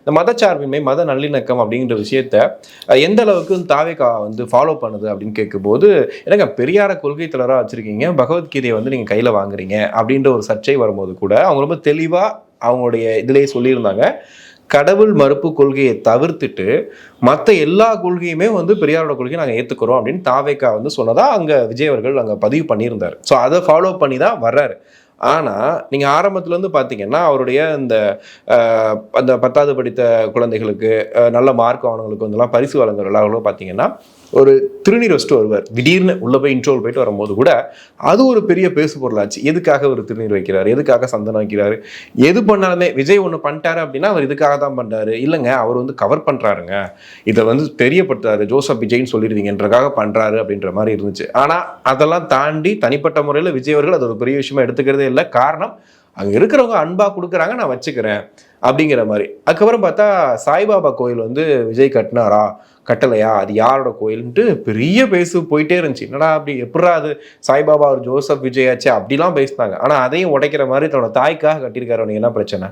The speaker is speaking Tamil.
இந்த மதச்சார்பின்மை மத நல்லிணக்கம் அப்படிங்கிற விஷயத்த எந்த அளவுக்கு தாவேகா வந்து ஃபாலோ பண்ணுது அப்படின்னு கேட்கும்போது எனக்கு பெரியார கொள்கை தலைவராக வச்சிருக்கீங்க, பகவத்கீதையை வந்து நீங்க கையில வாங்குறீங்க அப்படின்ற ஒரு சர்ச்சை வரும்போது கூட அவங்க ரொம்ப தெளிவா அவங்களுடைய இதிலேயே சொல்லியிருந்தாங்க, கடவுள் மறுப்பு கொள்கையை தவிர்த்துட்டு மற்ற எல்லா கொள்கையுமே வந்து பெரியாரோட கொள்கையை நாங்கள் ஏற்றுக்கிறோம் அப்படின்னு தாவேக்கா வந்து சொன்னதா அங்கே விஜய் அவர்கள் அங்கே பதிவு பண்ணியிருந்தார். ஸோ அதை ஃபாலோ பண்ணி தான் வர்றாரு. ஆனால் நீங்கள் ஆரம்பத்துலேருந்து பார்த்தீங்கன்னா அவருடைய இந்த அந்த 10வது படித்த குழந்தைகளுக்கு நல்ல மார்க் ஆனவங்களுக்கு வந்துலாம் பரிசு வழங்குற விழாக்களும் பார்த்தீங்கன்னா ஒரு திருநீர் வச்சுட்டு வருவார். திடீர்னு உள்ளே போய் இன்ட்ரோல் போயிட்டு வரும்போது கூட அது ஒரு பெரிய பேசு பொருளாச்சு. எதுக்காக ஒரு திருநீர் வைக்கிறாரு, எதுக்காக சந்தனம் வைக்கிறாரு, எது பண்ணாலுமே விஜய் ஒன்று பண்ணிட்டாரு அப்படின்னா அவர் இதுக்காக தான் பண்ணுறாரு, இல்லைங்க அவர் வந்து கவர் பண்ணுறாருங்க, இதை வந்து தெரியப்படுத்துறாரு, ஜோசப் விஜய்ன்னு சொல்லிடுவீங்கன்றக்காக பண்ணுறாரு அப்படின்ற மாதிரி இருந்துச்சு. ஆனால் அதெல்லாம் தாண்டி தனிப்பட்ட முறையில் விஜய் அவர்கள் அது ஒரு பெரிய விஷயமா எடுத்துக்கிறதே இல்லை. காரணம் அங்கே இருக்கிறவங்க அன்பாக கொடுக்குறாங்க, நான் வச்சுக்கிறேன் அப்படிங்கிற மாதிரி. அதுக்கப்புறம் பார்த்தா சாய்பாபா கோயில் வந்து விஜய் கட்டினாரா கட்டலையா, அது யாரோட கோயில்ன்ட்டு பெரிய பேசு போயிட்டே இருந்துச்சு. என்னடா அப்படி எப்படா அது சாய்பாபா ஒரு ஜோசப் விஜய் ஆச்சு அப்படிலாம் பேசினாங்க. ஆனால் அதையும் உடைக்கிற மாதிரி தன்னோட தாய்க்காக கட்டியிருக்காரு, அவனுக்கு என்ன பிரச்சனை?